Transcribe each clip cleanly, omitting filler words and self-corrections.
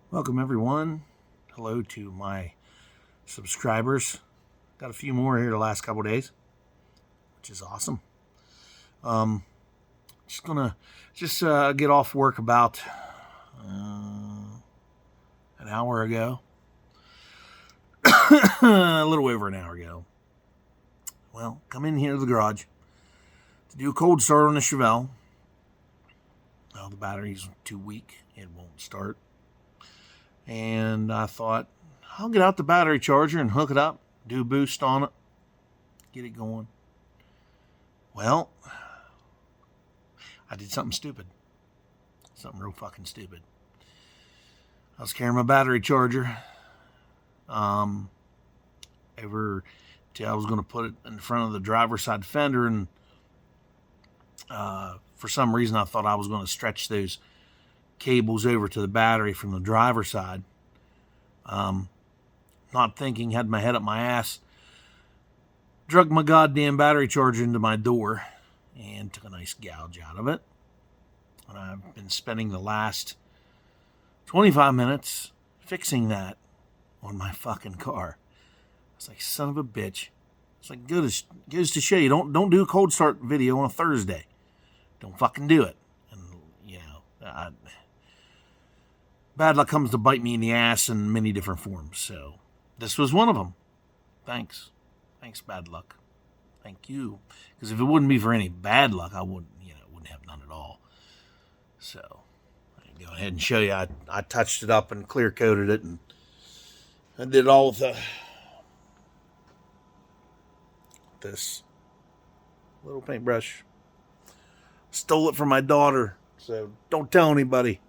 Welcome, everyone. Hello to my subscribers. Got a few more here the last couple days, which is awesome. Um, just gonna get off work about an hour ago, a little over an hour ago. Well, come in here to the garage to do a cold start on the Chevelle. Well, the battery's too weak; it won't start. And I thought, I'll get out the battery charger and hook it up, do a boost on it, get it going. Well, I did something stupid. Something real fucking stupid. I was carrying my battery charger over till I was going to put it in front of the driver's side fender, and for some reason I thought I was going to stretch those cables over to the battery from the driver's side. Not thinking, had my head up my ass, drug my goddamn battery charger into my door and took a nice gouge out of it. And I've been spending the last 25 minutes fixing that on my fucking car. It's like, son of a bitch. It's like, goes to show you, don't do a cold start video on a Thursday. Don't fucking do it. And, bad luck comes to bite me in the ass in many different forms. So this was one of them. Thanks, bad luck. Thank you. Because if it wouldn't be for any bad luck, I wouldn't have none at all. So I can go ahead and show you. I touched it up and clear coated it, and I did it all with this little paintbrush. Stole it from my daughter, so don't tell anybody.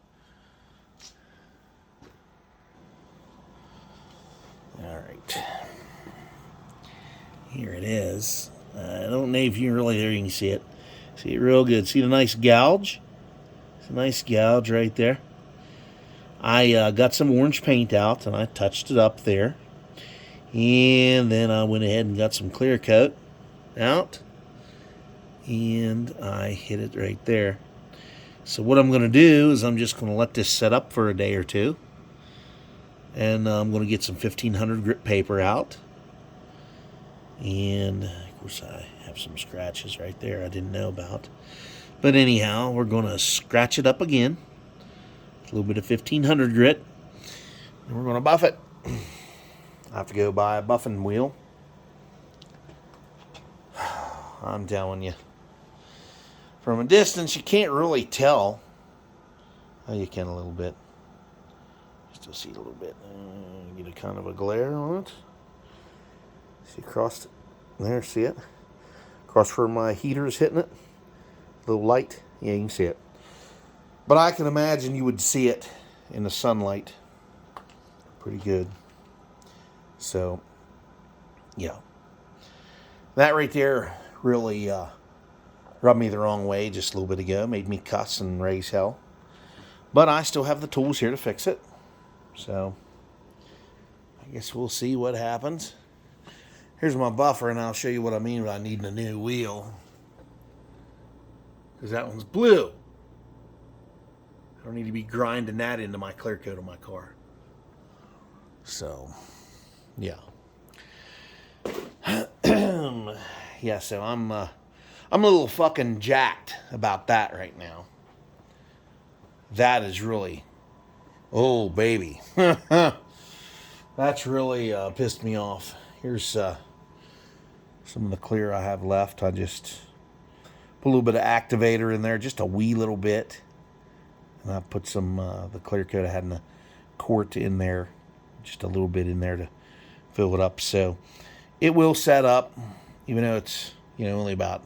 All right. Here it is. I don't know if you can see it. See it real good. See the nice gouge? It's a nice gouge right there. I got some orange paint out and I touched it up there. And then I went ahead and got some clear coat out. And I hit it right there. So what I'm going to do is I'm just going to let this set up for a day or two. And I'm going to get some 1500 grit paper out. And, of course, I have some scratches right there I didn't know about. But anyhow, we're going to scratch it up again. A little bit of 1500 grit. And we're going to buff it. I have to go buy a buffing wheel. I'm telling you. From a distance, you can't really tell. Oh, you can a little bit. Still see it a little bit. Get a kind of a glare on it. See across there, see it? Across where my heater is hitting it. A little light. Yeah, you can see it. But I can imagine you would see it in the sunlight. Pretty good. So, yeah. That right there really rubbed me the wrong way just a little bit ago. Made me cuss and raise hell. But I still have the tools here to fix it. So, I guess we'll see what happens. Here's my buffer, and I'll show you what I mean by needing a new wheel. Because that one's blue. I don't need to be grinding that into my clear coat on my car. So, yeah. Yeah, so I'm a little fucking jacked about that right now. That is really... Oh, baby. That's really pissed me off. Here's some of the clear I have left. I just put a little bit of activator in there, just a wee little bit. And I put some the clear coat I had in the quart in there, just a little bit in there to fill it up. So it will set up, even though it's only about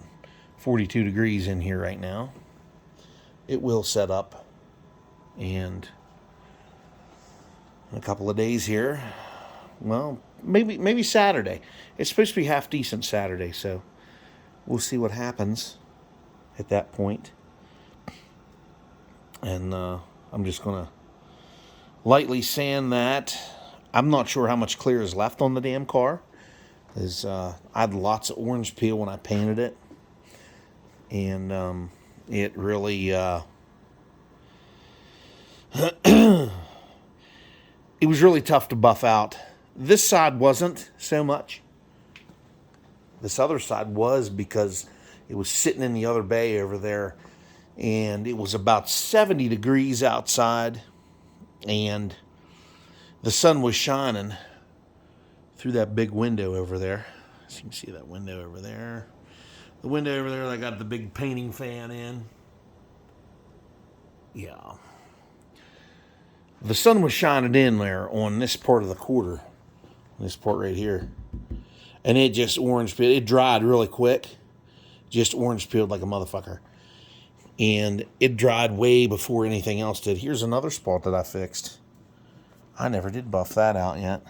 42 degrees in here right now. It will set up, and in a couple of days here, well, maybe Saturday. It's supposed to be half decent Saturday, so we'll see what happens at that point. And I'm just going to lightly sand that. I'm not sure how much clear is left on the damn car, because I had lots of orange peel when I painted it. And it really it was really tough to buff out. This side wasn't so much. This other side was, because it was sitting in the other bay over there, and it was about 70 degrees outside, and the sun was shining through that big window over there. So you can see that window over there. The window over there, I got the big painting fan in. Yeah. The sun was shining in there on this part of the quarter. This part right here. And it just orange peeled. It dried really quick. Just orange peeled like a motherfucker. And it dried way before anything else did. Here's another spot that I fixed. I never did buff that out yet.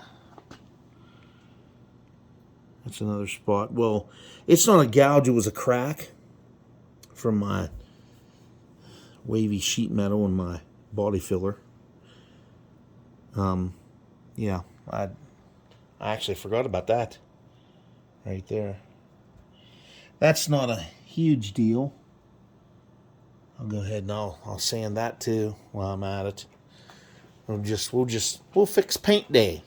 That's another spot. Well, it's not a gouge, it was a crack from my wavy sheet metal and my body filler. Yeah, I actually forgot about that. Right there. That's not a huge deal. I'll go ahead and I'll sand that too while I'm at it. We'll fix paint day.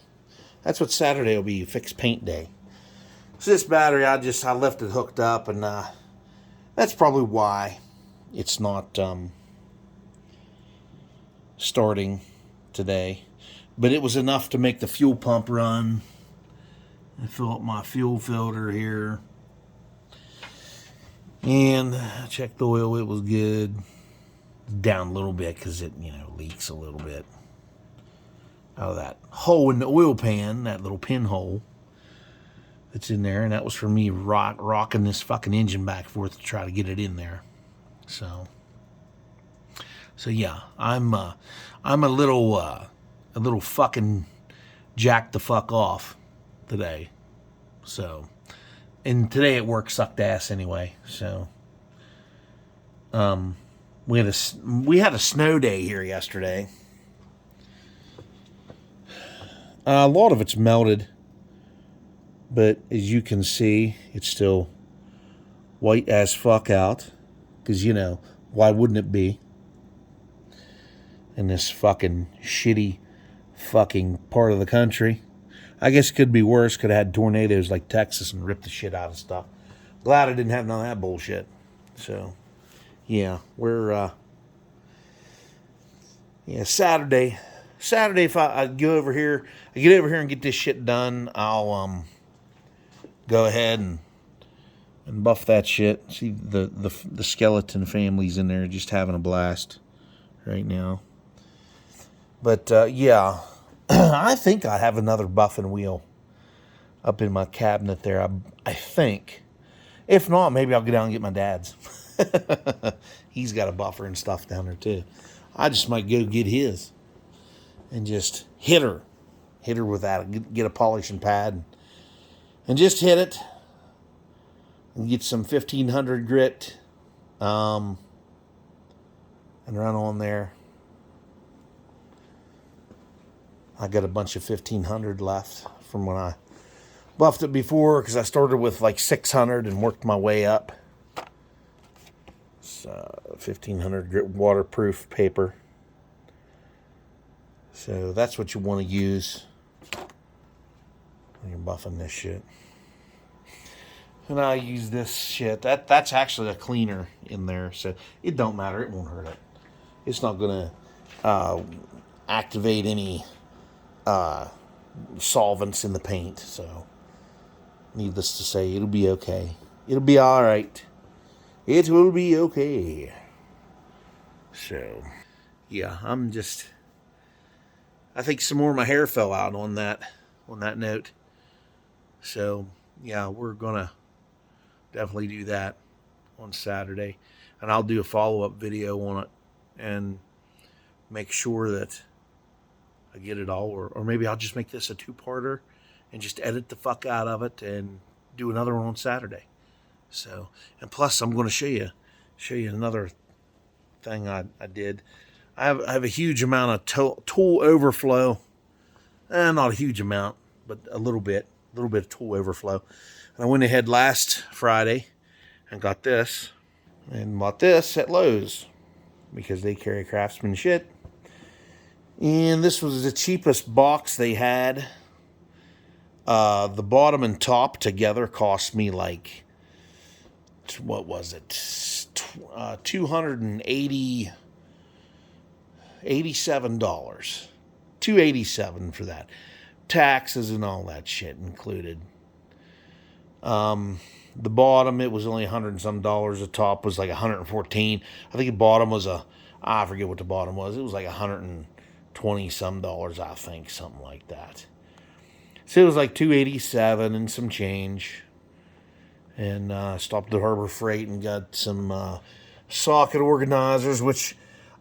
That's what Saturday will be, fix paint day. So this battery, I left it hooked up, and that's probably why it's not starting today. But it was enough to make the fuel pump run. I fill up my fuel filter here. And I checked the oil, it was good. Down a little bit because it, leaks a little bit out of that hole in the oil pan, that little pinhole that's in there. And that was for me rocking this fucking engine back and forth to try to get it in there. So yeah, I'm a little fucking jacked the fuck off today. So, and today at work sucked ass anyway. So, we had a snow day here yesterday. A lot of it's melted, but as you can see, it's still white as fuck out. Because, why wouldn't it be? In this fucking shitty fucking part of the country. I guess it could be worse. Could have had tornadoes like Texas and ripped the shit out of stuff. Glad I didn't have none of that bullshit. So, yeah, we're, Saturday. Saturday, if I get over here and get this shit done, I'll, go ahead and buff that shit. See the skeleton family's in there just having a blast right now. But, yeah, I think I have another buffing wheel up in my cabinet there. I think. If not, maybe I'll go down and get my dad's. He's got a buffer and stuff down there, too. I just might go get his and just hit her with that. Get a polishing pad and just hit it and get some 1500 grit and run on there. I got a bunch of 1500 left from when I buffed it before, because I started with like 600 and worked my way up. It's 1500 grit waterproof paper. So that's what you want to use when you're buffing this shit. And I use this shit. That's actually a cleaner in there, so it don't matter. It won't hurt it. It's not going to activate any solvents in the paint. So, needless to say, it'll be okay. It'll be all right. It will be okay. So, yeah, I think some more of my hair fell out on that note. So, yeah, we're gonna definitely do that on Saturday, and I'll do a follow-up video on it and make sure that I get it all, or maybe I'll just make this a two-parter and just edit the fuck out of it and do another one on Saturday. So, and plus I'm going to show you another thing I did. I have a huge amount of tool overflow. Not a huge amount, but a little bit of tool overflow. And I went ahead last Friday and got this, and bought this at Lowe's because they carry Craftsman shit. And this was the cheapest box they had. The bottom and top together cost me like, what was it? $287. $287 for that. Taxes and all that shit included. The bottom, it was only 100 and some dollars. The top was like 114. I think the bottom was I forget what the bottom was. It was like 120 some dollars, I think, something like that. So it was like 287 and some change. And stopped at Harbor Freight and got some socket organizers, which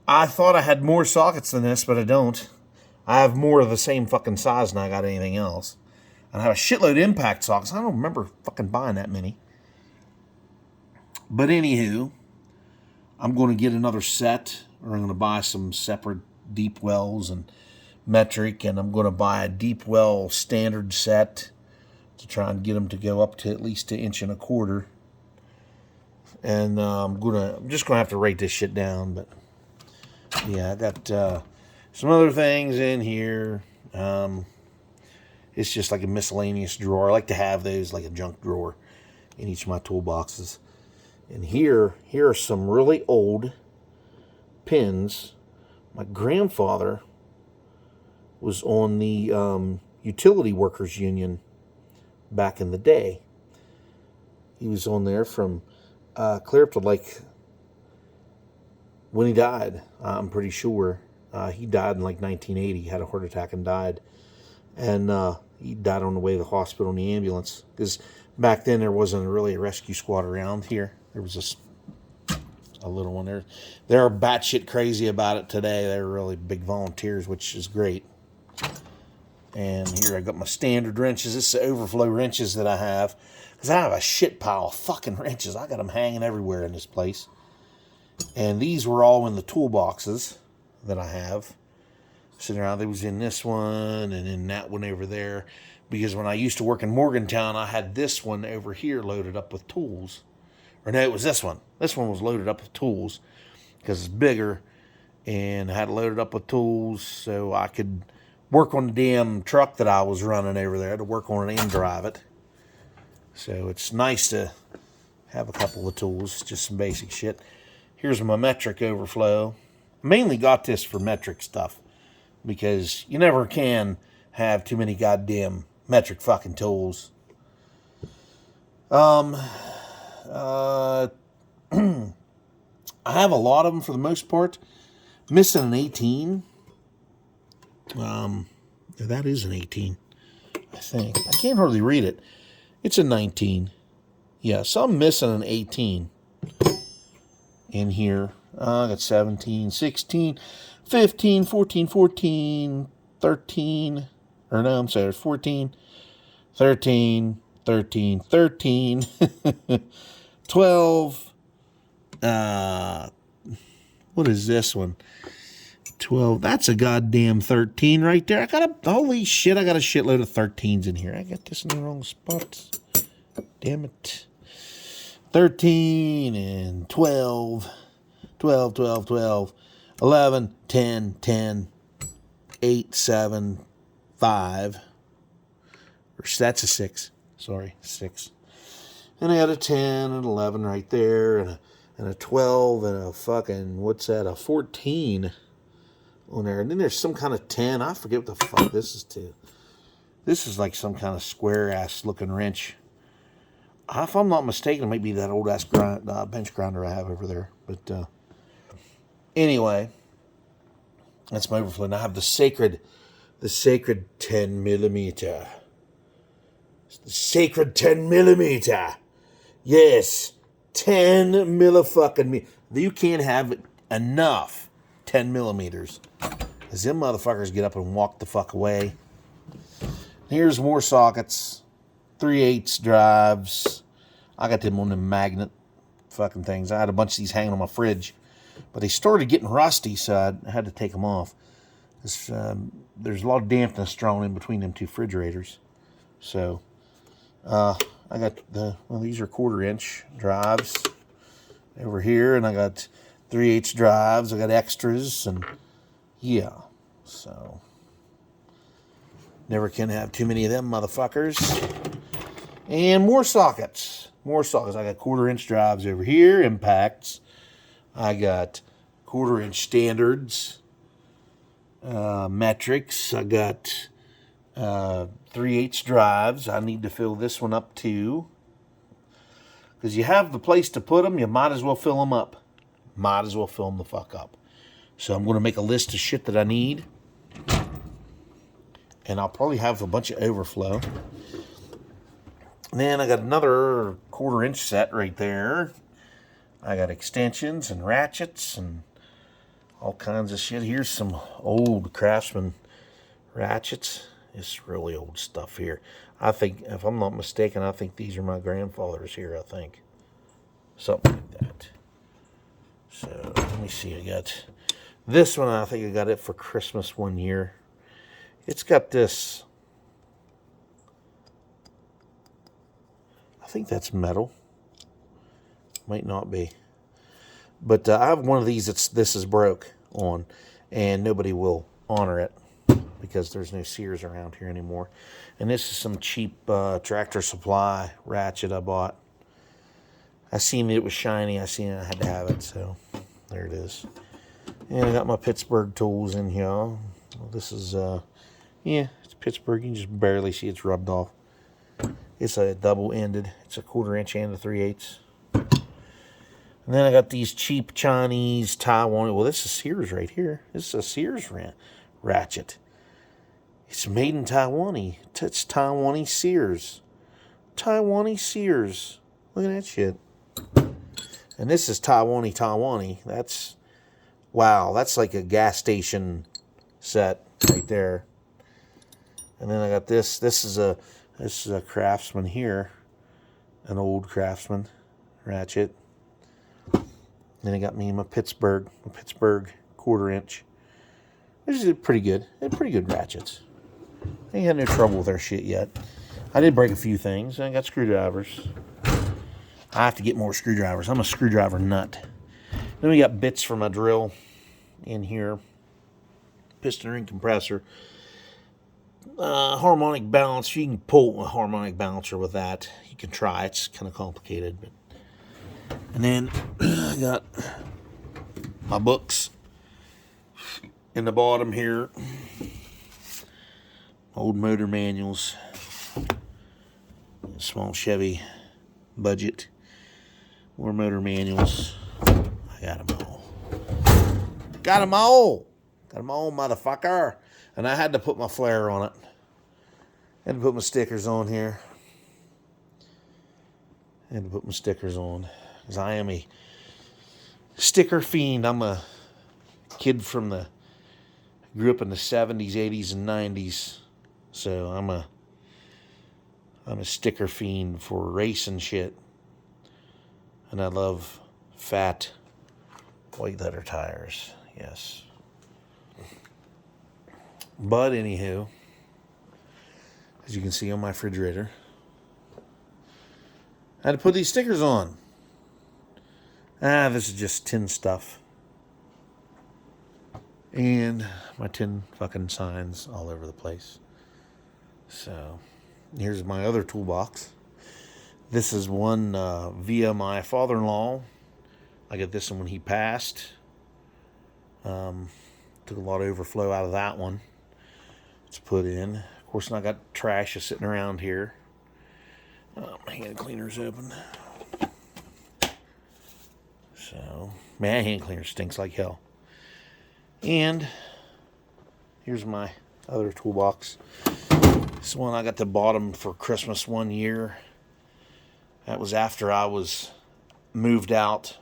I thought I had more sockets than this, but I don't. I have more of the same fucking size than I got anything else. And I have a shitload of impact sockets. I don't remember fucking buying that many. But anywho, I'm going to get another set, or I'm going to buy some separate deep wells and metric, and I'm going to buy a deep well standard set to try and get them to go up to at least 1.25 inches. And I'm just going to have to write this shit down, but yeah, I got some other things in here. It's just like a miscellaneous drawer. I like to have those like a junk drawer in each of my toolboxes. And here are some really old pins. My grandfather was on the Utility Workers Union back in the day. He was on there from clear up to like when he died. I'm pretty sure he died in like 1980. He had a heart attack and died. And he died on the way to the hospital in the ambulance. Because back then there wasn't really a rescue squad around here. There was a little one there. They're batshit crazy about it today. They're really big volunteers, which is great. And here I got my standard wrenches. This is the overflow wrenches that I have. Because I have a shit pile of fucking wrenches. I got them hanging everywhere in this place. And these were all in the toolboxes that I have. Sitting around, they was in this one and in that one over there. Because when I used to work in Morgantown, I had this one over here loaded up with tools. Or no, it was this one. This one was loaded up with tools because it's bigger, and I had it loaded up with tools so I could work on the damn truck that I was running over there. I had to work on it and drive it. So it's nice to have a couple of tools, just some basic shit. Here's my metric overflow. I mainly got this for metric stuff because you never can have too many goddamn metric fucking tools. I have a lot of them for the most part. Missing an 18. That is an 18, I think. I can't hardly read it. It's a 19. Yeah, so I'm missing an 18 in here. I got 17, 16, 15, 14, 14, 13. Or no, I'm sorry, 14, 13, 13, 13, 12. What is this one? 12. That's a goddamn 13 right there. Holy shit, I got a shitload of 13s in here. I got this in the wrong spot. Damn it. 13 and 12. 12, 12, 12. 11, 10, 10, 8, 7, 5. That's a 6. Sorry, 6. And I got a 10 and 11 right there, and a 12 and a fucking, what's that, a 14 on there. And then there's some kind of 10. I forget what the fuck this is to. This is like some kind of square-ass looking wrench. If I'm not mistaken, it might be that old-ass bench grinder I have over there. But anyway, that's my overflow. Now I have the sacred 10 millimeter. The sacred 10 millimeter. Yes, 10 millifucking. You can't have enough 10 millimeters. As them motherfuckers get up and walk the fuck away. Here's more sockets. 3/8 drives. I got them on the magnet fucking things. I had a bunch of these hanging on my fridge. But they started getting rusty, so I had to take them off. There's a lot of dampness thrown in between them two refrigerators. So, I got these are 1/4 inch drives over here, and I got 3/8 drives. I got extras, and yeah. So, never can have too many of them motherfuckers. And more sockets. More sockets. I got 1/4-inch drives over here, impacts. I got 1/4-inch standards, metrics. I got 3/8 drives. I need to fill this one up too. Because you have the place to put them, you might as well fill them up. Might as well fill them the fuck up. So I'm going to make a list of shit that I need. And I'll probably have a bunch of overflow. And then I got another 1/4-inch set right there. I got extensions and ratchets and all kinds of shit. Here's some old Craftsman ratchets. It's really old stuff here. I think, if I'm not mistaken, I think these are my grandfather's here, I think. Something like that. So, let me see. I got this one. I think I got it for Christmas one year. It's got this. I think that's metal. Might not be. But I have one of these this is broke on, and nobody will honor it because there's no Sears around here anymore. And this is some cheap Tractor Supply ratchet I bought. I seen it was shiny. I seen it. I had to have it, so there it is. And I got my Pittsburgh tools in here. Well, this is, yeah, it's Pittsburgh. You can just barely see it's rubbed off. It's a double-ended. It's a 1/4-inch and a 3/8. And then I got these cheap Chinese Taiwan. Well, this is Sears right here. This is a Sears ratchet. It's made in Taiwan. It's Taiwanese Sears. Taiwanese Sears. Look at that shit. And this is Taiwanese. That's, wow, that's like a gas station set right there. And then I got this. This is a Craftsman here. An old Craftsman ratchet. Then I got me my Pittsburgh 1/4-inch. This is pretty good. They're pretty good ratchets. I ain't had no trouble with their shit yet. I did break a few things. I got screwdrivers. I have to get more screwdrivers. I'm a screwdriver nut. Then we got bits for my drill in here. Piston ring compressor. Harmonic balancer. You can pull a harmonic balancer with that. You can try. It's kind of complicated, but. And then I got my books in the bottom here. Old motor manuals. Small Chevy budget. More motor manuals. I got them all. Got them all. Got them all, motherfucker. And I had to put my flare on it. I had to put my stickers on here. I had to put my stickers on. Because I am a sticker fiend. I'm a kid from grew up in the 70s, 80s, and 90s. So I'm a sticker fiend for racing shit. And I love fat white leather tires. Yes. But anywho, as you can see on my refrigerator, I had to put these stickers on. This is just tin stuff. And my tin fucking signs all over the place. So, here's my other toolbox. This is one via my father-in-law. I got this one when he passed. Took a lot of overflow out of that one. It's put in. Of course, I got trash just sitting around here. My hand cleaner's open. So, man, hand cleaner stinks like hell. And here's my other toolbox. This one I got the bottom for Christmas one year. That was after I was moved out.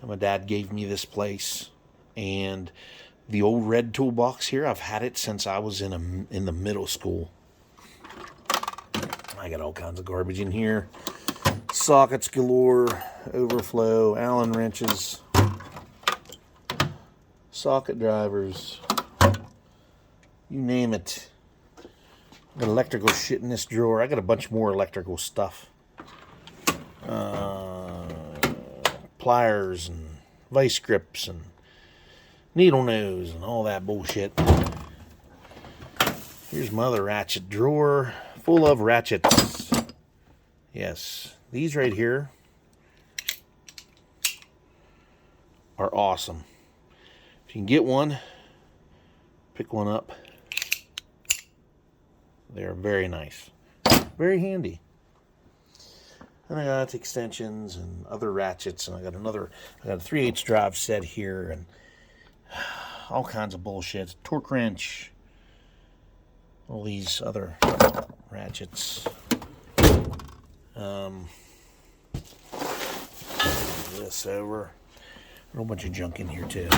And my dad gave me this place. And the old red toolbox here, I've had it since I was in the middle school. I got all kinds of garbage in here. Sockets galore, overflow, Allen wrenches, socket drivers, you name it. Got electrical shit in this drawer. I got a bunch more electrical stuff. Pliers and vice grips and needle nose and all that bullshit. Here's my other ratchet drawer full of ratchets. Yes, these right here are awesome. If you can get one, pick one up. They're very nice, very handy. And I got extensions and other ratchets, and I got a 3/8 drive set here, and all kinds of bullshit. Torque wrench, all these other ratchets. This over. A whole bunch of junk in here too.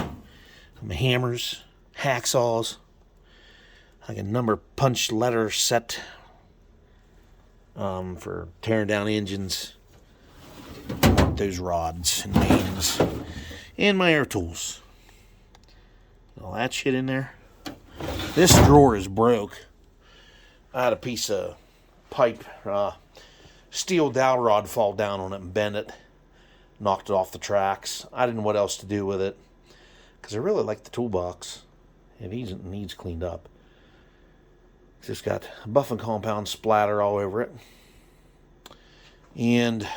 My hammers, hacksaws, like a number punch letter set for tearing down engines. Those rods and mains, and my air tools. All that shit in there. This drawer is broke. I had a piece of pipe, steel dowel rod fall down on it and bend it. Knocked it off the tracks. I didn't know what else to do with it, because I really like the toolbox. It needs cleaned up. It's just got buffing compound splatter all over it. And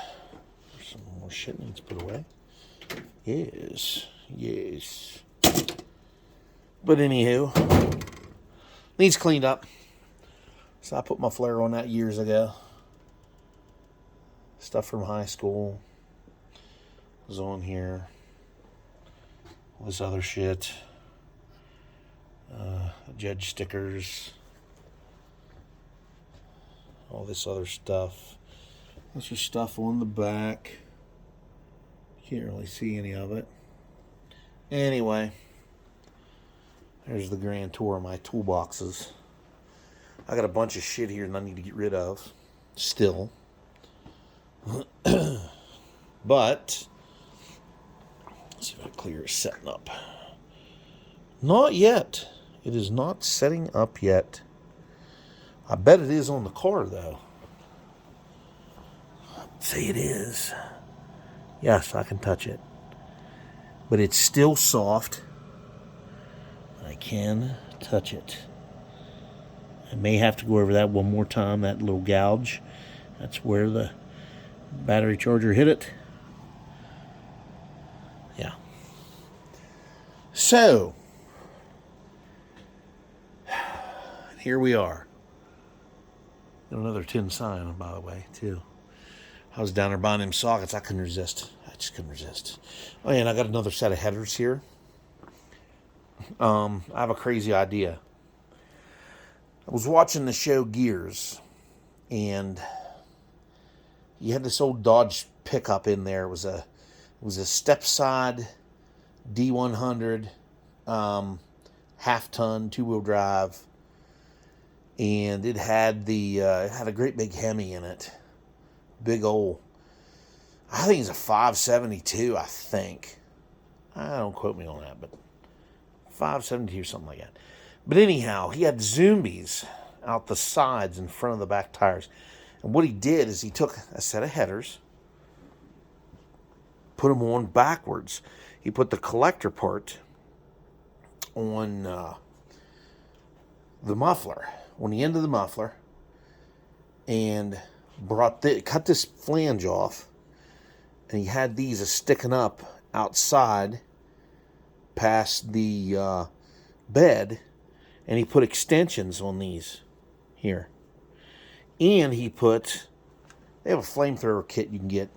some more shit needs put away. Yes. But anywho, needs cleaned up. So I put my flare on that years ago. Stuff from high school was on here. All this other shit. Judge stickers. All this other stuff. There's just stuff on the back. Can't really see any of it. Anyway, there's the grand tour of my toolboxes. I got a bunch of shit here that I need to get rid of. Still. But let's see if I clear is setting up. Not yet. It is not setting up yet. I bet it is on the car, though. I'd say it is. Yes, I can touch it. But it's still soft. I can touch it. I may have to go over that one more time, that little gouge. That's where the battery charger hit it. Yeah. So, here we are. Got another tin sign, by the way, too. I was down there buying them sockets. I couldn't resist. I just couldn't resist. Oh, yeah, and I got another set of headers here. I have a crazy idea. I was watching the show Gears, and you had this old Dodge pickup in there. It was a step side D100, half ton, 2-wheel drive, and it had a great big Hemi in it, big old. I think it's a 572. I think. Don't quote me on that, but 572 something like that. But anyhow, he had zombies out the sides in front of the back tires. And what he did is he took a set of headers, put them on backwards. He put the collector part on the muffler, on the end of the muffler, and cut this flange off. And he had these sticking up outside past the bed. And he put extensions on these here. And they have a flamethrower kit you can get.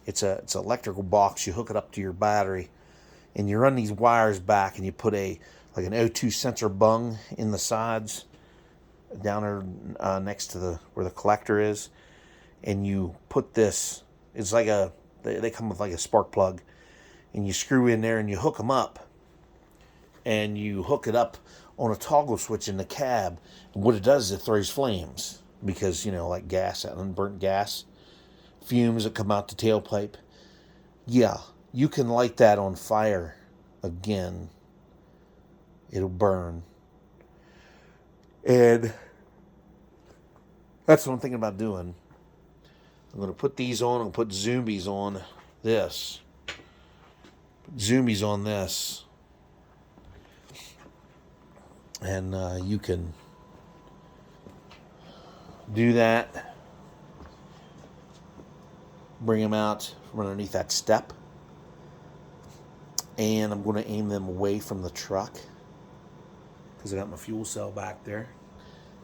It's an electrical box. You hook it up to your battery. And you run these wires back, and you put an O2 sensor bung in the sides down there next to where the collector is. And you put this, it's like they come with like a spark plug. And you screw in there and you hook them up. And you hook it up on a toggle switch in the cab. And what it does is it throws flames. Because, like gas, unburnt gas, fumes that come out the tailpipe. Yeah, you can light that on fire again. It'll burn. And that's what I'm thinking about doing. I'm going to put these on. I'm going to put zombies on this. Put zombies on this. And you can do that. Bring them out from underneath that step. And I'm going to aim them away from the truck because I got my fuel cell back there.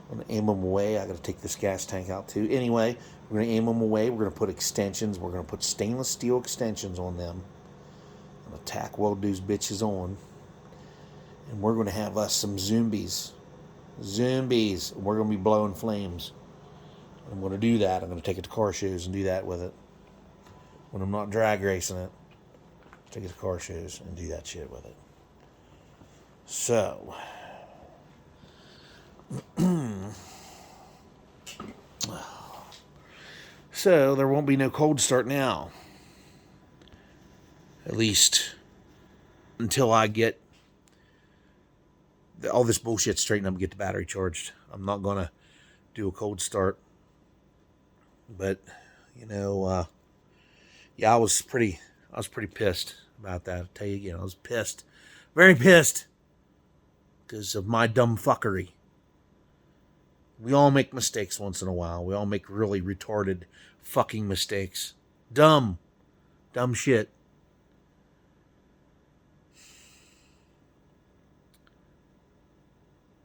I'm going to aim them away. I got to take this gas tank out too. Anyway, we're going to aim them away. We're going to put extensions. We're going to put stainless steel extensions on them. I'm going to tack weld those bitches on. And we're going to have us some zombies. Zombies. We're going to be blowing flames. I'm going to do that. I'm going to take it to car shows and do that with it. When I'm not drag racing it, take it to car shows and do that shit with it. So, so there won't be no cold start now. At least until I get all this bullshit straightened up and get the battery charged. I'm not going to do a cold start. But, yeah, I was pretty pissed about that. I'll tell you again, I was pissed. Very pissed. Because of my dumb fuckery. We all make mistakes once in a while. We all make really retarded fucking mistakes. Dumb shit.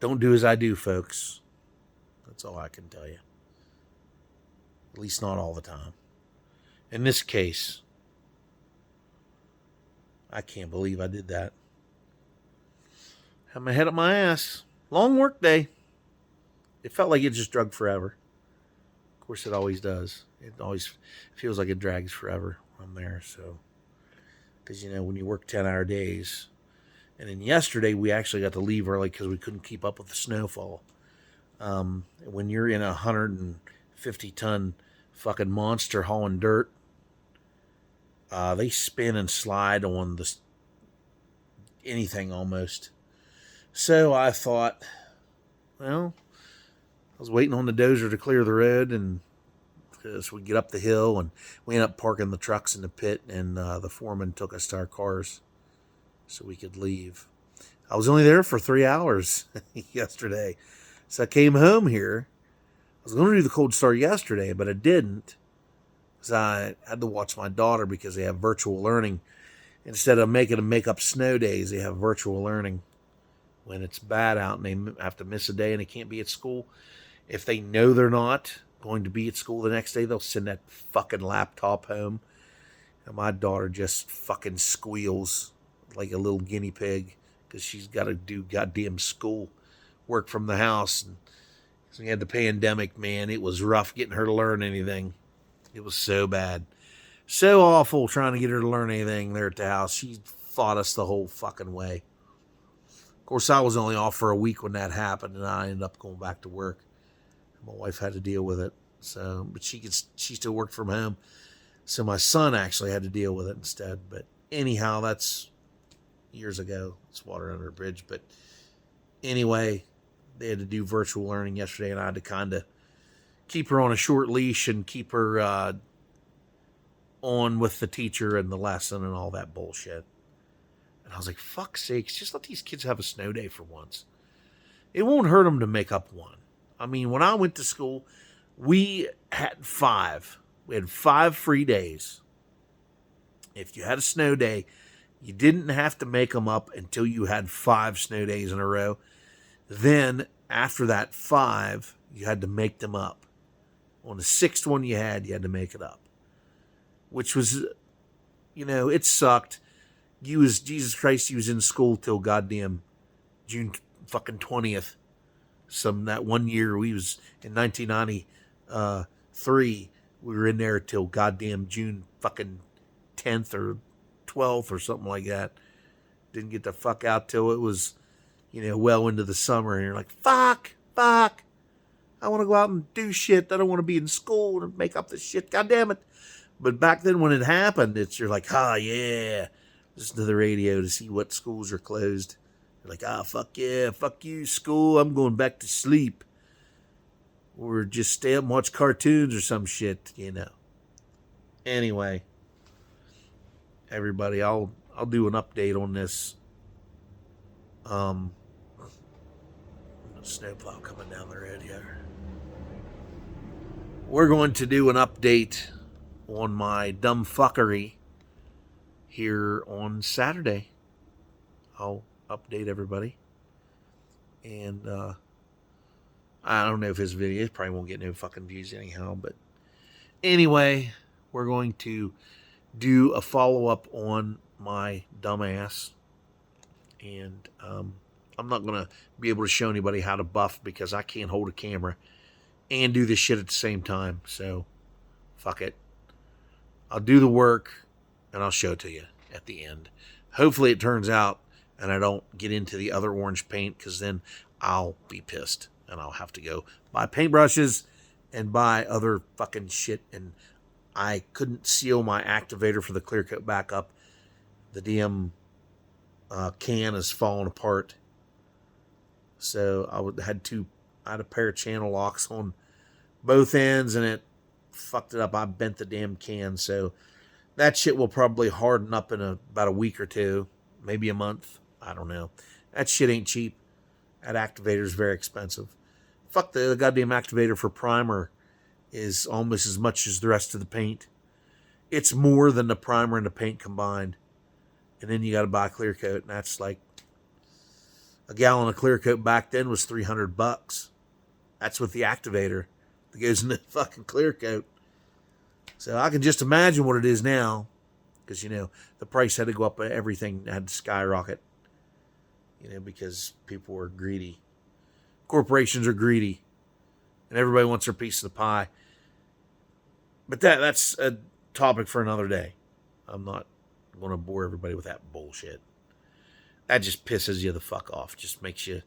Don't do as I do, folks. That's all I can tell you. At least not all the time. In this case, I can't believe I did that. Had my head up my ass. Long work day. It felt like it just dragged forever. Of course, it always does. It always feels like it drags forever when I'm there. So, because, when you work 10-hour days. And then yesterday, we actually got to leave early because we couldn't keep up with the snowfall. When you're in a 150-ton fucking monster hauling dirt, they spin and slide on anything almost. So I thought, well, I was waiting on the dozer to clear the road, and so we get up the hill, and we ended up parking the trucks in the pit, and the foreman took us to our cars so we could leave. I was only there for 3 hours yesterday. So I came home here. I was going to do the cold start yesterday, but I didn't. Because I had to watch my daughter because they have virtual learning. Instead of making them make up snow days, they have virtual learning. When it's bad out and they have to miss a day and they can't be at school, if they know they're not going to be at school the next day, they'll send that fucking laptop home. And my daughter just fucking squeals like a little guinea pig because she's got to do goddamn school work from the house. And so we had the pandemic, man. It was rough getting her to learn anything. It was so bad. So awful trying to get her to learn anything there at the house. She fought us the whole fucking way. Of course, I was only off for a week when that happened, and I ended up going back to work. My wife had to deal with it. So, but she still worked from home. So my son actually had to deal with it instead. But anyhow, that's years ago. It's water under a bridge. But anyway, they had to do virtual learning yesterday, and I had to kind of keep her on a short leash and keep her on with the teacher and the lesson and all that bullshit. And I was like, fuck's sakes, just let these kids have a snow day for once. It won't hurt them to make up one. I mean, when I went to school, we had 5. We had 5 free days. If you had a snow day, you didn't have to make them up until you had 5 snow days in a row. Then, after that 5, you had to make them up. On the 6th one you had to make it up. Which was, it sucked. Jesus Christ, you was in school till goddamn June fucking 20th. That one year we was in 1993, we were in there till goddamn June fucking 10th or 12th or something like that. Didn't get the fuck out till it was, well into the summer. And you're like, fuck. I want to go out and do shit. I don't want to be in school and make up this shit. God damn it. But back then when it happened, you're like, yeah. Listen to the radio to see what schools are closed. You're like, fuck yeah, fuck you, school. I'm going back to sleep. Or just stay up and watch cartoons or some shit, Anyway, everybody, I'll do an update on this Snowplow coming down the road here. We're going to do an update on my dumb fuckery here on Saturday. I'll update everybody. And I don't know if his videos probably won't get no fucking views anyhow. But anyway, we're going to do a follow-up on my dumbass. And I'm not going to be able to show anybody how to buff because I can't hold a camera and do this shit at the same time. So, fuck it. I'll do the work and I'll show it to you at the end. Hopefully it turns out and I don't get into the other orange paint because then I'll be pissed and I'll have to go buy paintbrushes and buy other fucking shit. And I couldn't seal my activator for the clear coat back up. The DM can is falling apart. So I had a pair of channel locks on both ends and it fucked it up. I bent the damn can. So that shit will probably harden up in about a week or two, maybe a month. I don't know. That shit ain't cheap. That activator is very expensive. Fuck, the goddamn activator for primer is almost as much as the rest of the paint. It's more than the primer and the paint combined. And then you got to buy clear coat, and that's like a gallon of clear coat back then was $300. That's with the activator that goes in the fucking clear coat. So I can just imagine what it is now, because the price had to go up. Everything had to skyrocket. Because people were greedy. Corporations are greedy. And everybody wants their piece of the pie. But that's a topic for another day. I'm not going to bore everybody with that bullshit. That just pisses you the fuck off. Just makes you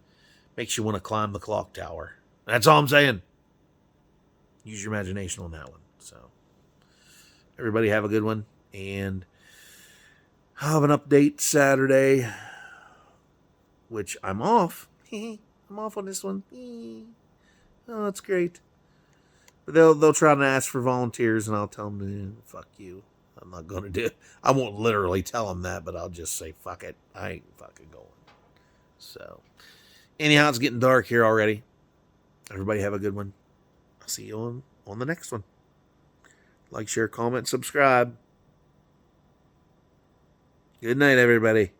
want to climb the clock tower. That's all I'm saying. Use your imagination on that one. So, everybody have a good one. And I'll have an update Saturday, which I'm off. I'm off on this one. Oh, that's great. But they'll try to ask for volunteers, and I'll tell them, fuck you. I'm not going to do it. I won't literally tell them that, but I'll just say, fuck it. I ain't fucking going. So, anyhow, it's getting dark here already. Everybody have a good one. I'll see you on the next one. Like, share, comment, subscribe. Good night, everybody.